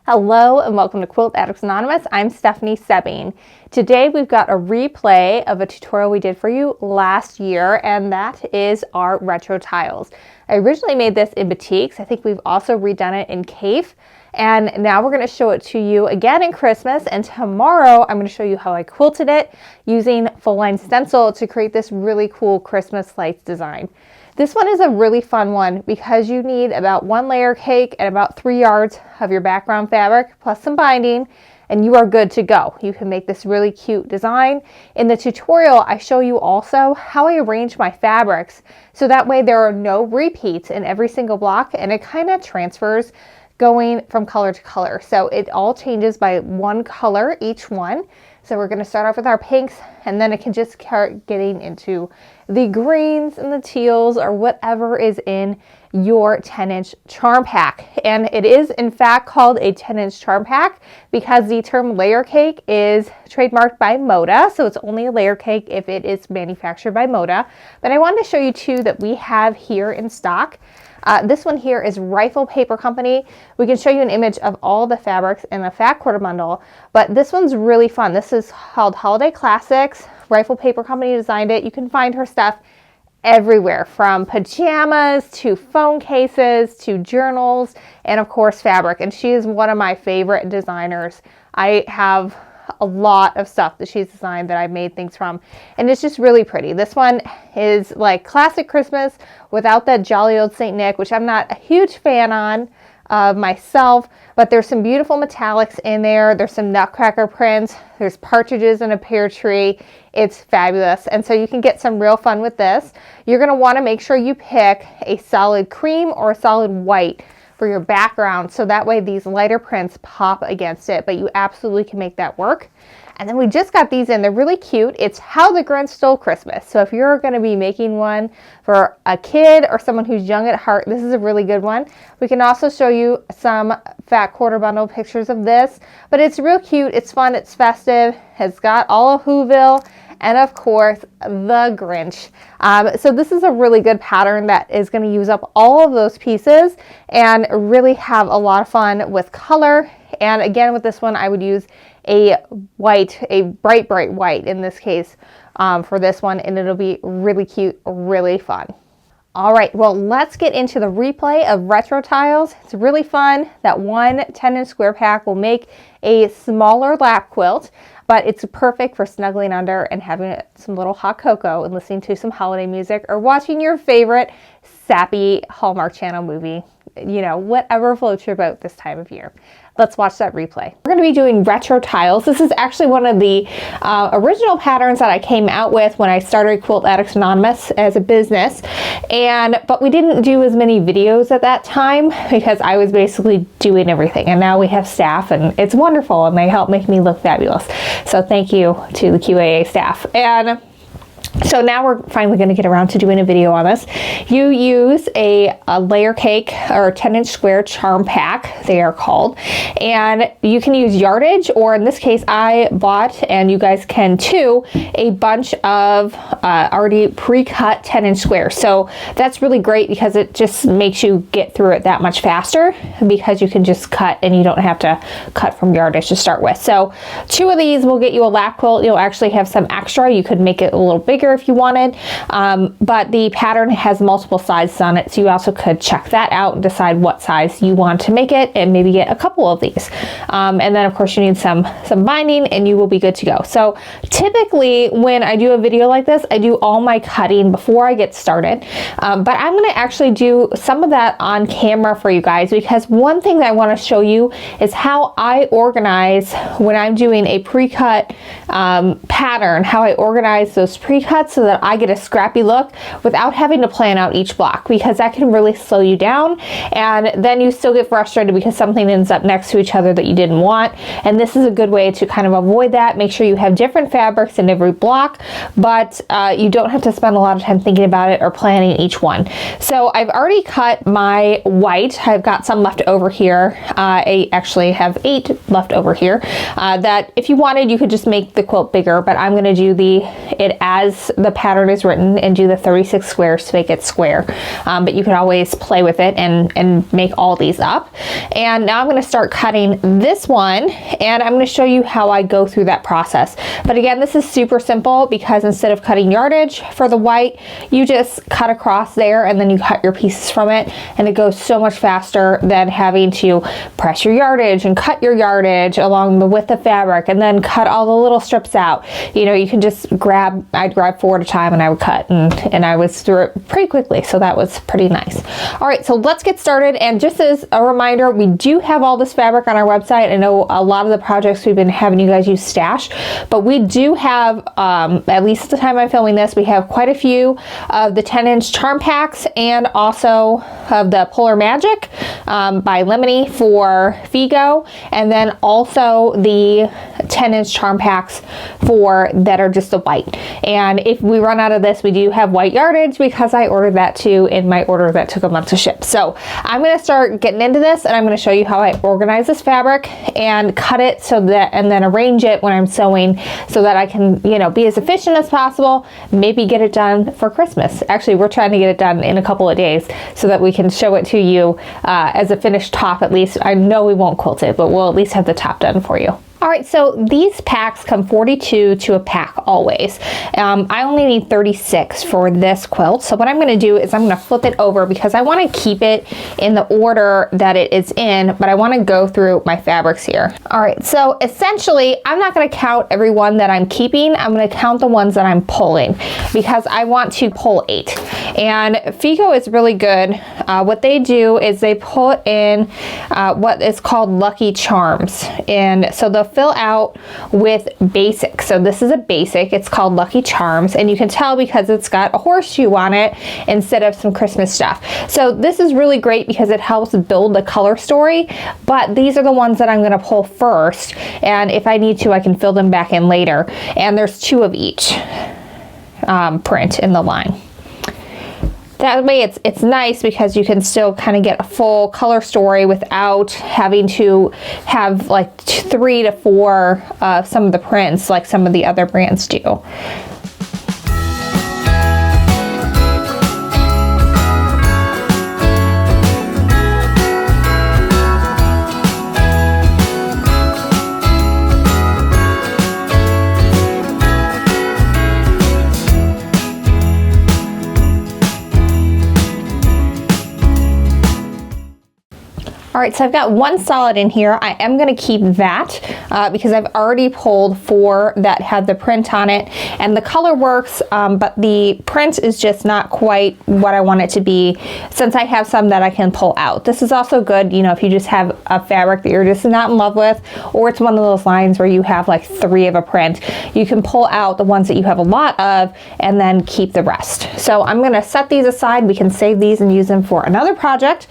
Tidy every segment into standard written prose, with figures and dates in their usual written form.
Hello and welcome to Quilt Addicts Anonymous. I'm Stephanie Sebing. Today we've got a replay of a tutorial we did for you last year, and that is our retro tiles. I originally made this in batiks. I think we've also redone it in Cafe, and now we're going to show it to you again in Christmas, and tomorrow I'm going to show you how I quilted it using full line stencil to create this really cool Christmas lights design. This one is a really fun one because you need about 1 layer cake and about 3 yards of your background fabric plus some binding, and you are good to go. You can make this really cute design. In the tutorial, I show you also how I arrange my fabrics so that way there are no repeats in every single block, and it kind of transfers going from color to color. So it all changes by 1 color each one. So we're going to start off with our pinks, and then it can just start getting into the greens and the teals or whatever is in your 10-inch charm pack. And it is in fact called a 10-inch charm pack because the term layer cake is trademarked by Moda. So it's only a layer cake if it is manufactured by Moda. But I wanted to show you two that we have here in stock. This one here is Rifle Paper Company. We can show you an image of all the fabrics in a fat quarter bundle, but this one's really fun. This is called Holiday Classics. Rifle Paper Company designed it. You can find her stuff everywhere, from pajamas to phone cases to journals and of course fabric. And she is one of my favorite designers. I have a lot of stuff that she's designed that I've made things from, and it's just really pretty. This one is like classic Christmas without that jolly old Saint Nick, which I'm not a huge fan on myself, but there's some beautiful metallics in there. There's some nutcracker prints. There's partridges in a pear tree. It's fabulous. And so you can get some real fun with this. You're going to want to make sure you pick a solid cream or a solid white for your background, so that way these lighter prints pop against it, but you absolutely can make that work. And then we just got these in. They're really cute. It's How the Grinch Stole Christmas. So if you're going to be making one for a kid or someone who's young at heart, this is a really good one. We can also show you some fat quarter bundle pictures of this, but it's real cute. It's fun. It's festive. It's got all of Whoville and of course the Grinch. So this is a really good pattern that is going to use up all of those pieces and really have a lot of fun with color. And again, with this one, I would use a white, a bright white in this case for this one, and it'll be really cute, really fun. All right, well, let's get into the replay of retro tiles. It's really fun. That one 10-inch square pack will make a smaller lap quilt, but it's perfect for snuggling under and having some little hot cocoa and listening to some holiday music or watching your favorite sappy Hallmark Channel movie. You know, whatever floats your boat this time of year. Let's watch that replay. We're going to be doing retro tiles. This is actually one of the original patterns that I came out with when I started Quilt Addicts Anonymous as a business. But we didn't do as many videos at that time because I was basically doing everything. And now we have staff, and it's wonderful, and they help make me look fabulous. So thank you to the QAA staff. And so now we're finally going to get around to doing a video on this. You use a layer cake or 10-inch square charm pack, they are called. And you can use yardage, or in this case, I bought, and you guys can too, a bunch of already pre-cut 10-inch squares. So that's really great because it just makes you get through it that much faster because you can just cut and you don't have to cut from yardage to start with. So 2 of these will get you a lap quilt. You'll actually have some extra. You could make it a little bigger if you wanted, but the pattern has multiple sizes on it, so you also could check that out and decide what size you want to make it and maybe get a couple of these. And then of course you need some binding and you will be good to go. So typically when I do a video like this, I do all my cutting before I get started, but I'm going to actually do some of that on camera for you guys, because one thing that I want to show you is how I organize when I'm doing a pre-cut pattern, how I organize those pre-cuts so that I get a scrappy look without having to plan out each block, because that can really slow you down, and then you still get frustrated because something ends up next to each other that you didn't want. And this is a good way to kind of avoid that. Make sure you have different fabrics in every block, but you don't have to spend a lot of time thinking about it or planning each one. So I've already cut my white. I've got some left over here. I actually have 8 left over here. That if you wanted, you could just make the quilt bigger, but I'm going to do it as the pattern is written and do the 36 squares to make it square. But you can always play with it and make all these up. And now I'm going to start cutting this one, and I'm going to show you how I go through that process. But again, this is super simple because instead of cutting yardage for the white, you just cut across there and then you cut your pieces from it, and it goes so much faster than having to press your yardage and cut your yardage along the width of fabric and then cut all the little strips out. You know, you can just I'd grab 4 at a time and I would cut, and I was through it pretty quickly, so that was pretty nice. All right, so let's get started. And just as a reminder, we do have all this fabric on our website. I know a lot of the projects we've been having you guys use Stash, but we do have, at least at the time I'm filming this, we have quite a few of the 10-inch charm packs and also of the Polar Magic by Lemony for Figo, and then also the 10-inch charm packs that are just the white. And if we run out of this, we do have white yardage because I ordered that too in my order that took a month to ship. So I'm going to start getting into this, and I'm going to show you how I organize this fabric and cut it and then arrange it when I'm sewing so that I can, you know, be as efficient as possible, maybe get it done for Christmas. Actually, we're trying to get it done in a couple of days so that we can show it to you as a finished top at least. I know we won't quilt it, but we'll at least have the top done for you. All right, so these packs come 42 to a pack always. I only need 36 for this quilt. So what I'm gonna do is I'm gonna flip it over because I wanna keep it in the order that it is in, but I wanna go through my fabrics here. All right, so essentially, I'm not gonna count every one that I'm keeping. I'm gonna count the ones that I'm pulling because I want to pull 8. And Figo is really good. What they do is they put in what is called Lucky Charms. And so they'll fill out with basic. So this is a basic. It's called Lucky Charms, and you can tell because it's got a horseshoe on it instead of some Christmas stuff. So this is really great because it helps build the color story, but these are the ones that I'm going to pull first, and if I need to, I can fill them back in later. And there's 2 of each print in the line. That way it's nice because you can still kind of get a full color story without having to have like 3 to 4 some of the prints like some of the other brands do. All right, so I've got 1 solid in here. I am gonna keep that because I've already pulled 4 that had the print on it, and the color works, but the print is just not quite what I want it to be since I have some that I can pull out. This is also good, you know, if you just have a fabric that you're just not in love with, or it's one of those lines where you have like 3 of a print, you can pull out the ones that you have a lot of and then keep the rest. So I'm gonna set these aside. We can save these and use them for another project,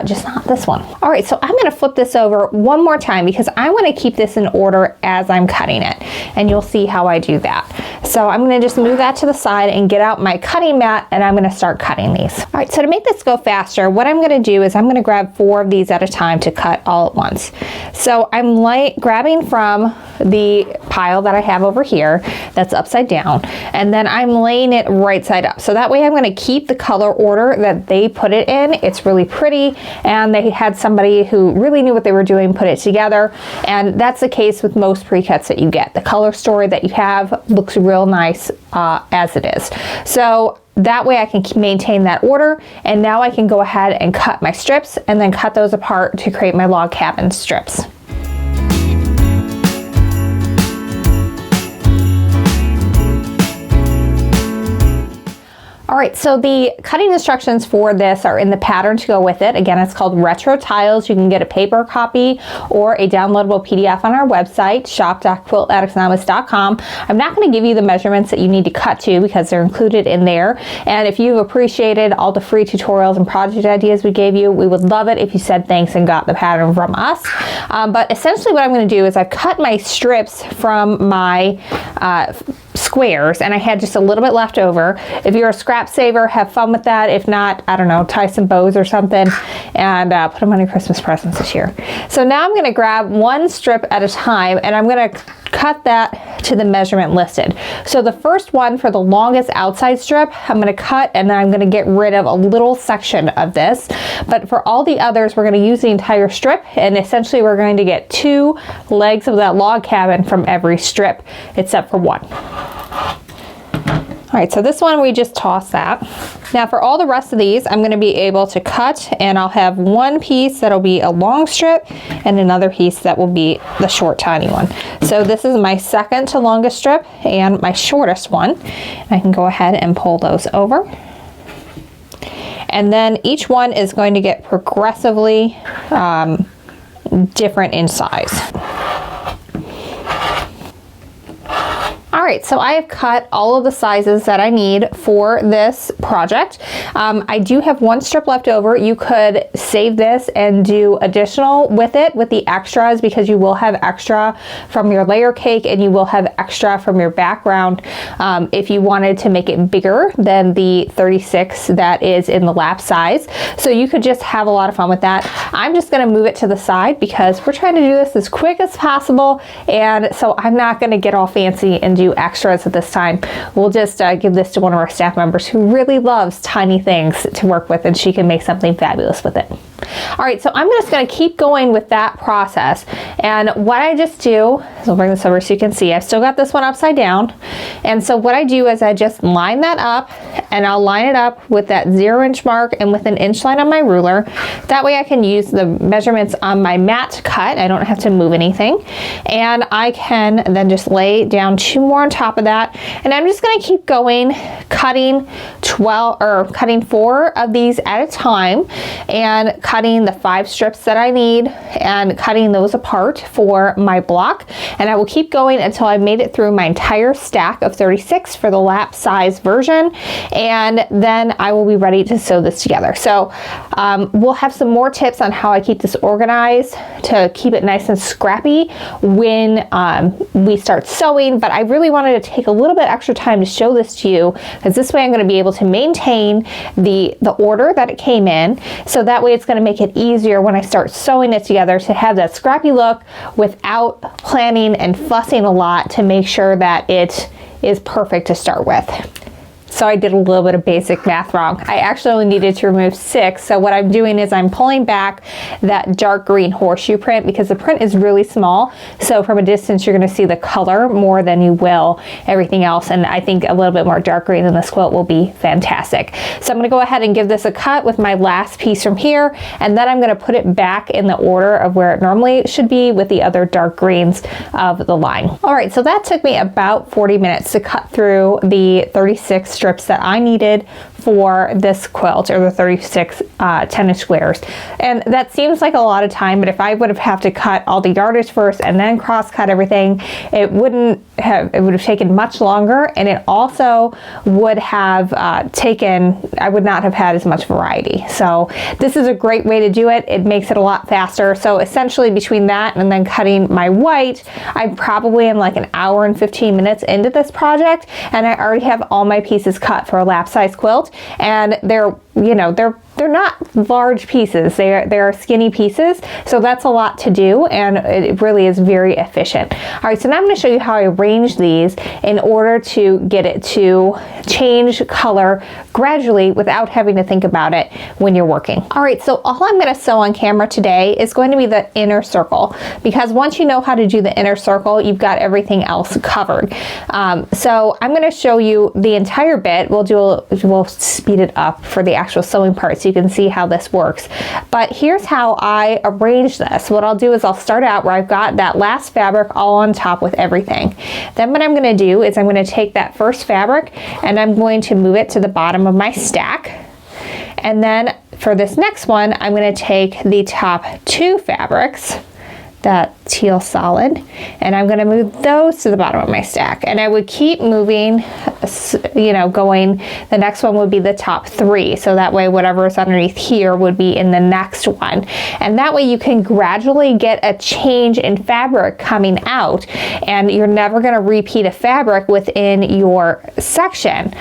just not this one. All right, so I'm gonna flip this over one more time because I wanna keep this in order as I'm cutting it, and you'll see how I do that. So I'm gonna just move that to the side and get out my cutting mat, and I'm gonna start cutting these. All right, so to make this go faster, what I'm gonna do is I'm gonna grab 4 of these at a time to cut all at once. So I'm grabbing from the pile that I have over here that's upside down, and then I'm laying it right side up. So that way I'm gonna keep the color order that they put it in. It's really pretty, and they had somebody who really knew what they were doing put it together, and that's the case with most pre-cuts that you get. The color story that you have looks real nice as it is. So that way I can maintain that order, and now I can go ahead and cut my strips and then cut those apart to create my log cabin strips. All right, so the cutting instructions for this are in the pattern to go with it. Again, it's called Retro Tiles. You can get a paper copy or a downloadable PDF on our website, shop.quiltaddictsanonymous.com. I'm not going to give you the measurements that you need to cut to because they're included in there. And if you've appreciated all the free tutorials and project ideas we gave you, we would love it if you said thanks and got the pattern from us. But essentially what I'm going to do is I've cut my strips from my squares, and I had just a little bit left over. If you're a scrap saver, have fun with that. If not, I don't know, tie some bows or something and put them on your Christmas presents this year. So now I'm going to grab one strip at a time, and I'm going to cut that to the measurement listed. So the first one for the longest outside strip, I'm going to cut, and then I'm going to get rid of a little section of this. But for all the others, we're going to use the entire strip, and essentially we're going to get 2 legs of that log cabin from every strip, except for one. All right, so this one, we just toss that. Now for all the rest of these, I'm gonna be able to cut, and I'll have one piece that'll be a long strip and another piece that will be the short, tiny one. So this is my second to longest strip and my shortest one. I can go ahead and pull those over. And then each one is going to get progressively different in size. All right, so I have cut all of the sizes that I need for this project. I do have one strip left over. You could save this and do additional with it with the extras, because you will have extra from your layer cake and you will have extra from your background if you wanted to make it bigger than the 36 that is in the lap size. So you could just have a lot of fun with that. I'm just gonna move it to the side because we're trying to do this as quick as possible, and so I'm not gonna get all fancy and do extras at this time. We'll just give this to one of our staff members who really loves tiny things to work with, and she can make something fabulous with it. All right, so I'm just going to keep going with that process. And what I just do is I'll bring this over so you can see I've still got this one upside down. And so what I do is I just line that up, and I'll line it up with that 0-inch mark and with an inch line on my ruler. That way I can use the measurements on my mat to cut. I don't have to move anything. And I can then just lay down 2 more on top of that. And I'm just going to keep going, cutting 4 of these at a time, and cutting the 5 strips that I need and cutting those apart for my block. And I will keep going until I've made it through my entire stack of 36 for the lap size version, and then I will be ready to sew this together. So we'll have some more tips on how I keep this organized to keep it nice and scrappy when we start sewing, but I really wanted to take a little bit extra time to show this to you, because this way I'm going to be able to maintain the order that it came in, so that way it's going to make it easier when I start sewing it together to have that scrappy look without planning and fussing a lot to make sure that it is perfect to start with. So I did a little bit of basic math wrong. I actually only needed to remove 6. So what I'm doing is I'm pulling back that dark green horseshoe print because the print is really small. So from a distance, you're gonna see the color more than you will everything else. And I think a little bit more dark green than this quilt will be fantastic. So I'm gonna go ahead and give this a cut with my last piece from here. And then I'm gonna put it back in the order of where it normally should be with the other dark greens of the line. All right, so that took me about 40 minutes to cut through the 36 strips that I needed for this quilt, or the 36 10-inch squares. And that seems like a lot of time, but if I would have to cut all the yardage first and then cross cut everything, it would have taken much longer, and it also would have I would not have had as much variety. So this is a great way to do it. It makes it a lot faster. So essentially between that and then cutting my white, I probably am like an hour and 15 minutes into this project, and I already have all my pieces cut for a lap size quilt. And they're not large pieces. They're skinny pieces. So that's a lot to do, and it really is very efficient. All right, so now I'm going to show you how I arrange these in order to get it to change color gradually without having to think about it when you're working. All right, so all I'm going to sew on camera today is going to be the inner circle, because once you know how to do the inner circle, you've got everything else covered. So I'm going to show you the entire bit. We'll speed it up for the actual sewing part so you can see how this works. But here's how I arrange this. What I'll do is I'll start out where I've got that last fabric all on top with everything. Then what I'm going to do is I'm going to take that first fabric and I'm going to move it to the bottom of my stack. And then for this next one, I'm going to take the top 2 fabrics, that teal solid, and I'm going to move those to the bottom of my stack. And I would keep moving, you know, going. The next one would be the top 3, so that way whatever is underneath here would be in the next one. And that way you can gradually get a change in fabric coming out, and you're never going to repeat a fabric within your section,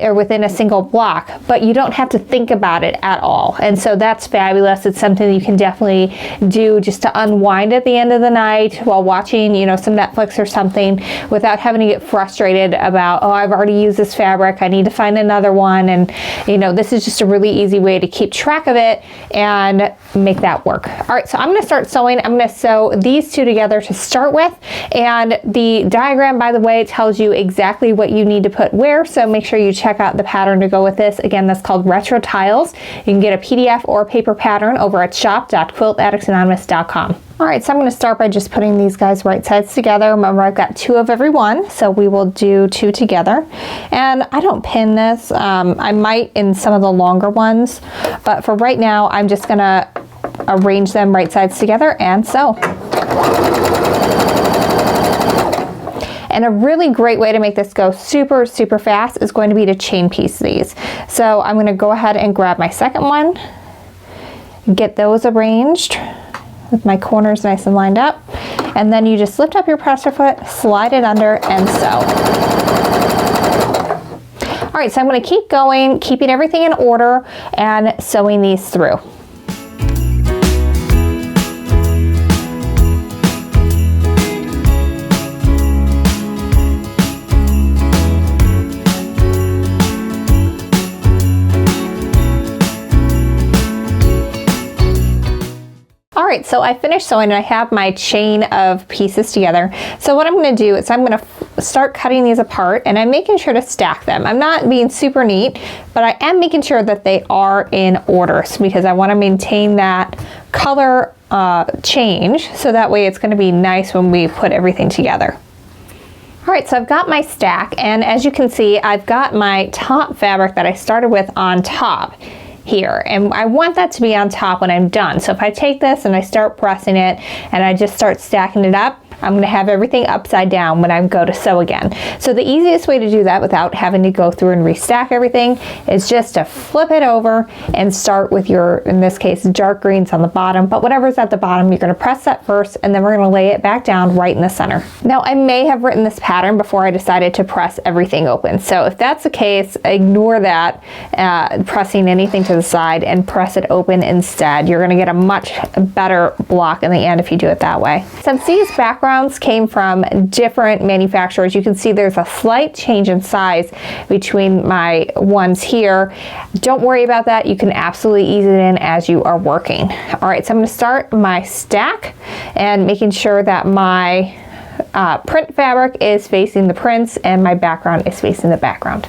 or within a single block, but you don't have to think about it at all. And so that's fabulous. It's something you can definitely do just to unwind at the end of the night while watching, you know, some Netflix or something, without having to get frustrated about, oh, I've already used this fabric, I need to find another one. And you know, this is just a really easy way to keep track of it and make that work. All right, so I'm going to start sewing. I'm going to sew these 2 together to start with, and the diagram, by the way, tells you exactly what you need to put where, so make sure you check out the pattern to go with this. Again, that's called Retro Tiles. You can get a PDF or paper pattern over at shop.quiltaddictsanonymous.com. All right, so I'm going to start by just putting these guys right sides together. Remember, I've got 2 of every one, so we will do 2 together. And I don't pin this. I might in some of the longer ones, but for right now, I'm just going to arrange them right sides together and sew. And a really great way to make this go super, super fast is going to be to chain piece these. So I'm going to go ahead and grab my second one, get those arranged with my corners nice and lined up, and then you just lift up your presser foot, slide it under, and sew. All right, so I'm going to keep going, keeping everything in order and sewing these through. All right, so I finished sewing and I have my chain of pieces together. So what I'm going to do is I'm going to start cutting these apart, and I'm making sure to stack them. I'm not being super neat, but I am making sure that they are in order, because I want to maintain that color change, so that way it's going to be nice when we put everything together. All right, so I've got my stack, and as you can see, I've got my top fabric that I started with on top here, and I want that to be on top when I'm done. So if I take this and I start pressing it and I just start stacking it up, I'm going to have everything upside down when I go to sew again. So the easiest way to do that without having to go through and restack everything is just to flip it over and start with your, in this case, dark greens on the bottom, but whatever's at the bottom, you're going to press that first, and then we're going to lay it back down right in the center. Now, I may have written this pattern before I decided to press everything open. So if that's the case, ignore that, pressing anything to the side, and press it open instead. You're going to get a much better block in the end if you do it that way. Since these backgrounds came from different manufacturers, you can see there's a slight change in size between my ones here. Don't worry about that. You can absolutely ease it in as you are working. All right, so I'm going to start my stack and making sure that my print fabric is facing the prints and my background is facing the background.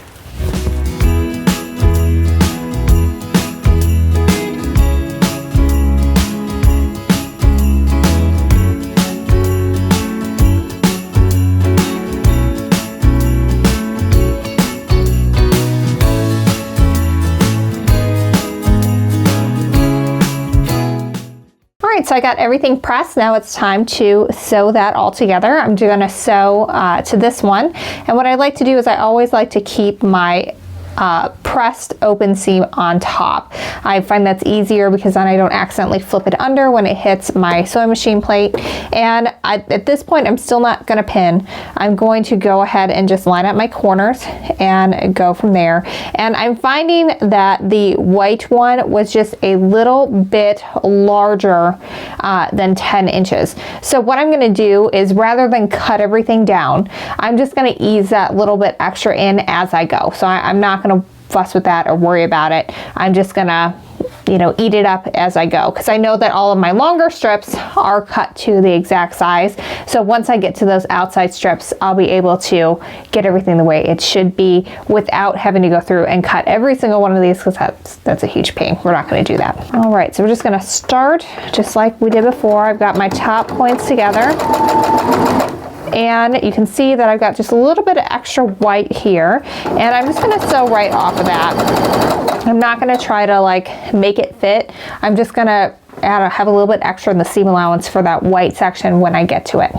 So I got everything pressed. Now it's time to sew that all together. I'm going to sew to this one. And what I like to do is I always like to keep my pressed open seam on top. I find that's easier because then I don't accidentally flip it under when it hits my sewing machine plate. And at this point, I'm still not going to pin. I'm going to go ahead and just line up my corners and go from there. And I'm finding that the white one was just a little bit larger than 10 inches. So what I'm going to do is, rather than cut everything down, I'm just going to ease that little bit extra in as I go. So I'm not going to fuss with that or worry about it. I'm just gonna, you know, eat it up as I go, because I know that all of my longer strips are cut to the exact size. So once I get to those outside strips, I'll be able to get everything the way it should be without having to go through and cut every single one of these, because that's a huge pain. We're not going to do that. All right, so we're just going to start just like we did before. I've got my top points together. And you can see that I've got just a little bit of extra white here, and I'm just going to sew right off of that. I'm not going to try to like make it fit. I'm just going to have a little bit extra in the seam allowance for that white section when I get to it.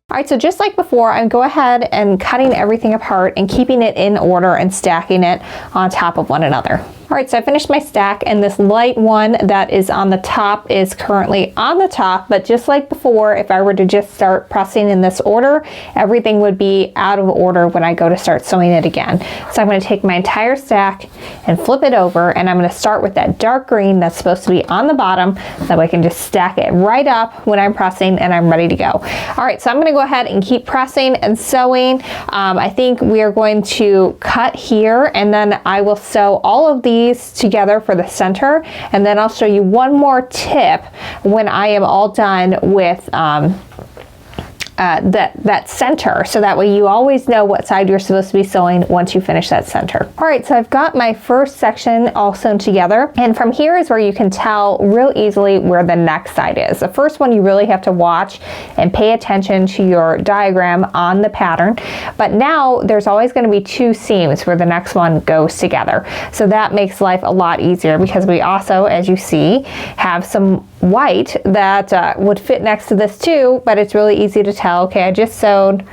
All right, so just like before, I'm go ahead and cutting everything apart and keeping it in order and stacking it on top of one another. All right, so I finished my stack, and this light one that is on the top is currently on the top, but just like before, if I were to just start pressing in this order, everything would be out of order when I go to start sewing it again. So I'm going to take my entire stack and flip it over, and I'm going to start with that dark green that's supposed to be on the bottom, that way I can just stack it right up when I'm pressing and I'm ready to go. All right, so I'm going to go ahead and keep pressing and sewing. I think we are going to cut here, and then I will sew all of these together for the center, and then I'll show you one more tip when I am all done with that center, so that way you always know what side you're supposed to be sewing once you finish that center. All right, so I've got my first section all sewn together, and from here is where you can tell real easily where the next side is. The first one you really have to watch and pay attention to your diagram on the pattern, but now there's always going to be two seams where the next one goes together. So that makes life a lot easier, because we also, as you see, have some white that would fit next to this too, but it's really easy to tell, okay, I just sewed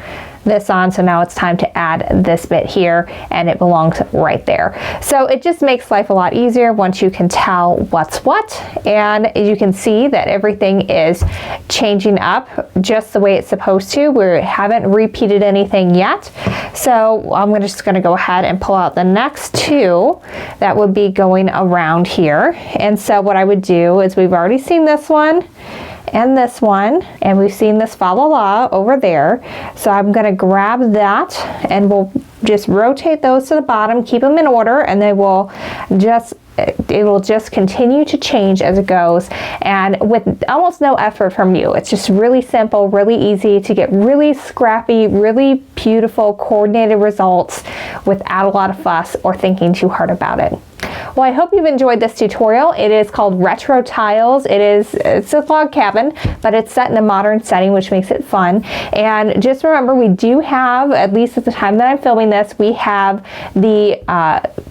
this on, so now it's time to add this bit here, and it belongs right there. So it just makes life a lot easier once you can tell what's what, and you can see that everything is changing up just the way it's supposed to. We haven't repeated anything yet, so I'm just going to go ahead and pull out the next two that would be going around here. And so what I would do is, we've already seen this one and this one, and we've seen this fa la la over there. So I'm going to grab that, and we'll just rotate those to the bottom, keep them in order, and they will just it will just continue to change as it goes, and with almost no effort from you. It's just really simple, really easy to get really scrappy, really beautiful coordinated results without a lot of fuss or thinking too hard about it. Well, I hope you've enjoyed this tutorial. It is called Retro Tiles. It's a log cabin, but it's set in a modern setting, which makes it fun. And just remember, we do have, at least at the time that I'm filming this, we have the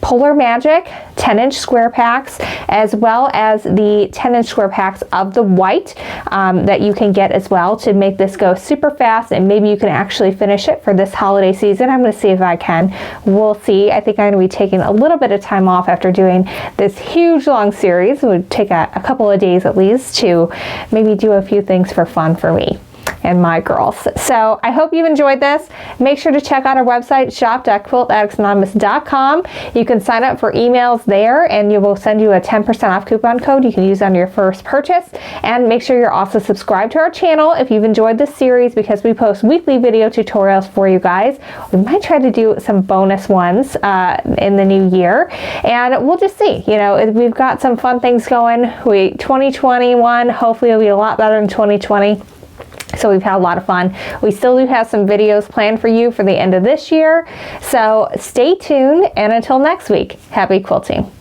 Polar Magic 10-inch square packs, as well as the 10-inch square packs of the white that you can get as well to make this go super fast, and maybe you can actually finish it for this holiday season. I'm going to see if I can. We'll see. I think I'm going to be taking a little bit of time off after doing this huge long series. It would take a couple of days at least to maybe do a few things for fun for me and my girls. So I hope you've enjoyed this. Make sure to check out our website, shop.quiltaddictsanonymous.com. You can sign up for emails there, and you will send you a 10% off coupon code you can use on your first purchase. And make sure you're also subscribed to our channel if you've enjoyed this series, because we post weekly video tutorials for you guys. We might try to do some bonus ones in the new year, and we'll just see. You know, we've got some fun things going. 2021 hopefully will be a lot better than 2020. So we've had a lot of fun. We still do have some videos planned for you for the end of this year. So stay tuned, and until next week, happy quilting.